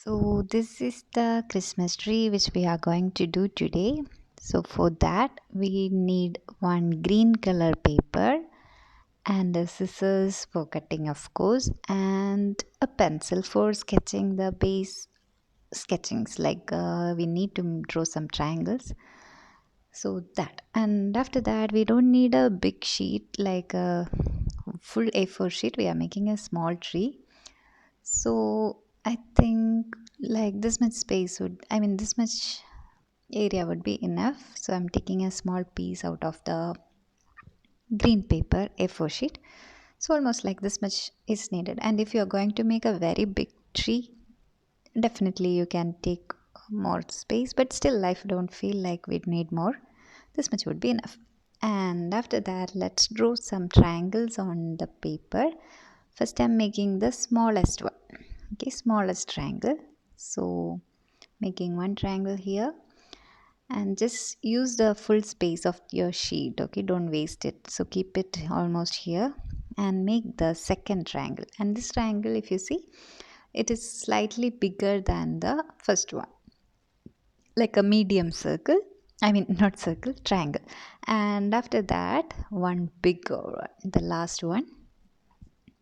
So this is the Christmas tree which we are going to do today. So for that we need one green color paper and the scissors for cutting, of course, and a pencil for sketching the base sketchings, like we need to draw some triangles. So that, and after that we don't need a big sheet like a full A4 sheet. We are making a small tree. So I think like this much space would, I mean, this much area would be enough. So I'm taking a small piece out of the green paper A4 sheet. So almost like this much is needed. And if you're going to make a very big tree, definitely you can take more space, but still I don't feel like we'd need more. This much would be enough. And after that, let's draw some triangles on the paper. First I'm making the smallest one. Okay, smallest triangle. So making one triangle here, and just use the full space of your sheet. Okay, don't waste it, so keep it almost here and make the second triangle. And this triangle, if you see, it is slightly bigger than the first one, like a medium circle. I mean, not circle, triangle. And after that, one bigger one, the last one.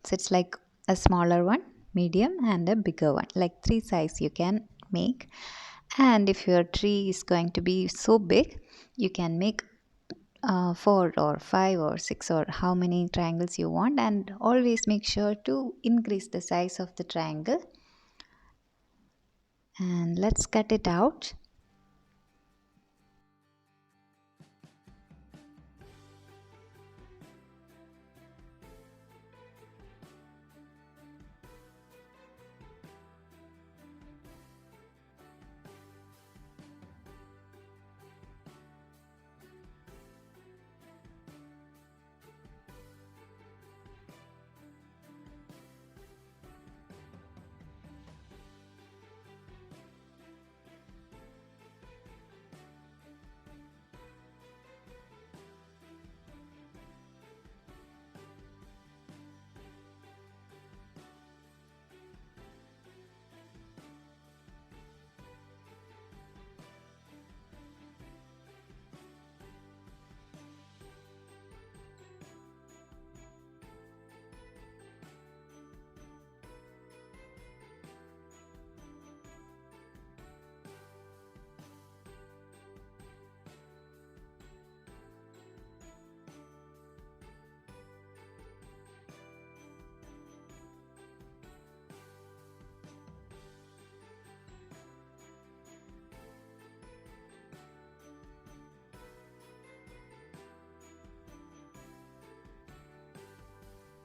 So it's like a smaller one, medium, and a bigger one, like three size you can make. And if your tree is going to be so big, you can make four or five or six or how many triangles you want, and always make sure to increase the size of the triangle. And let's cut it out.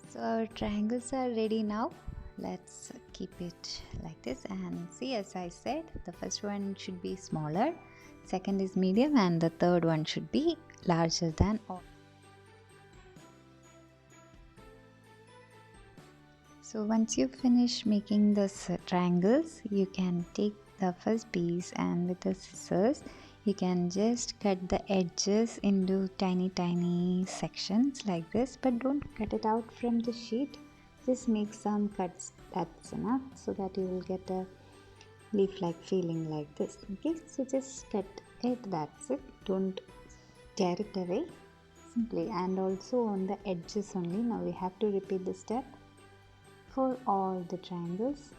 So our triangles are ready now. Let's keep it like this, and see, as I said, the first one should be smaller, second is medium, and the third one should be larger than all. So once you finish making the triangles, you can take the first piece, and with the scissors you can just cut the edges into tiny sections like this, but don't cut it out from the sheet. Just make some cuts, that's enough, so that you will get a leaf like feeling like this. Okay, so just cut it, that's it. Don't tear it away, simply. And also on the edges only. Now we have to repeat the step for all the triangles.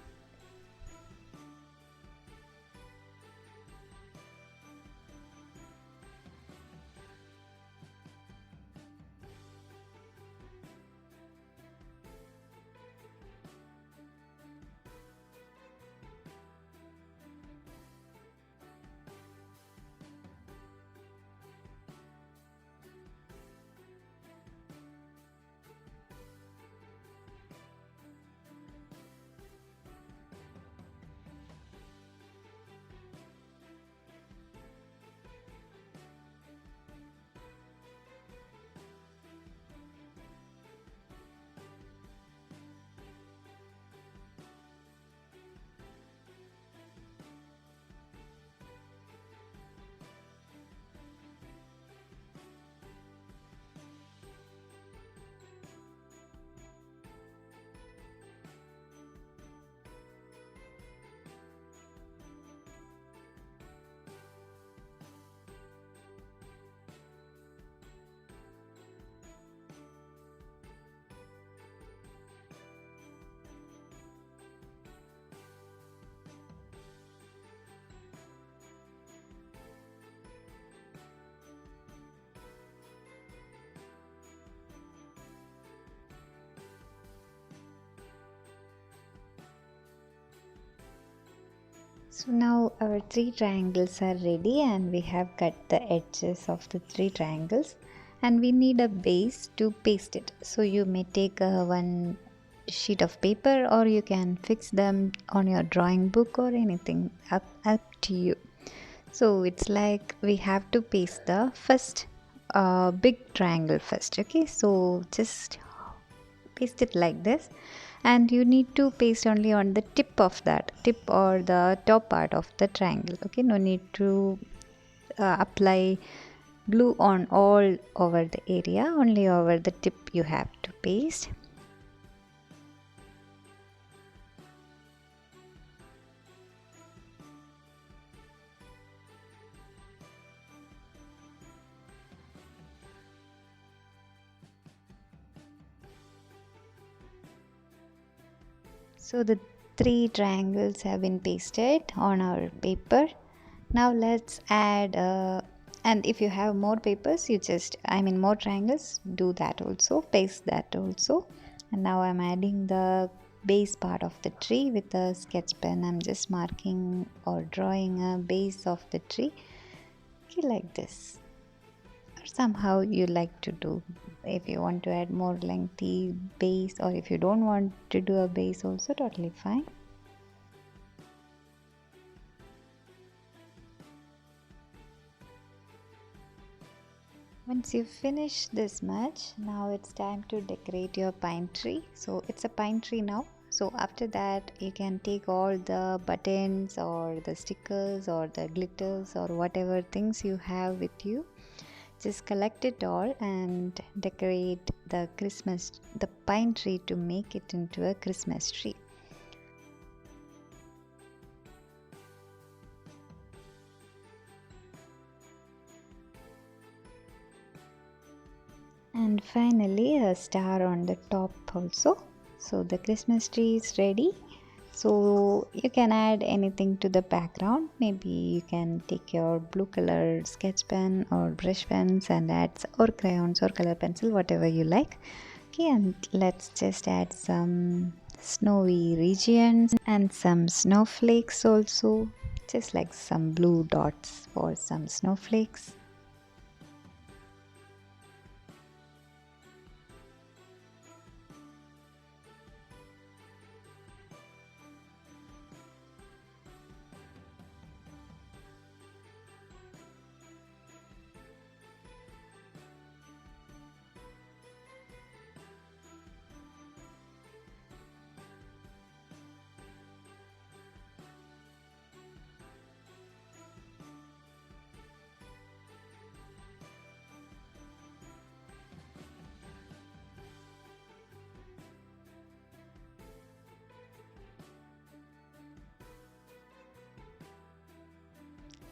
So now our three triangles are ready and we have cut the edges of the three triangles and we need a base to paste it. So you may take one sheet of paper or you can fix them on your drawing book or anything, up to you. So it's like we have to paste the first big triangle first. Okay, so just paste it like this, and you need to paste only on the tip of that tip or the top part of the triangle. Okay, no need to apply glue on all over the area, only over the tip you have to paste. So the three triangles have been pasted on our paper. Now let's add and if you have more papers, you just more triangles, do that also, paste that also. And now I'm adding the base part of the tree with a sketch pen. I'm just marking or drawing a base of the tree, okay, like this, or somehow you like to do. If you want to add more lengthy base or if you don't want to do a base also, totally fine. Once you finish this much, now it's time to decorate your pine tree. So it's a pine tree now. So after that you can take all the buttons or the stickers or the glitters or whatever things you have with you. Just collect it all and decorate the pine tree to make it into a Christmas tree. And finally a star on the top also. So the Christmas tree is ready. So you can add anything to the background. Maybe you can take your blue color sketch pen or brush pens and add, or crayons or color pencil, whatever you like. Okay, and let's just add some snowy regions and some snowflakes also, just like some blue dots for some snowflakes.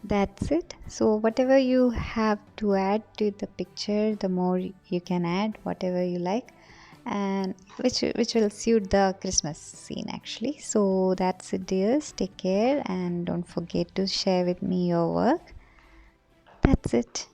That's it. So whatever you have to add to the picture, the more you can add whatever you like, and which will suit the Christmas scene actually. So that's it, dears. Take care and don't forget to share with me your work. That's it.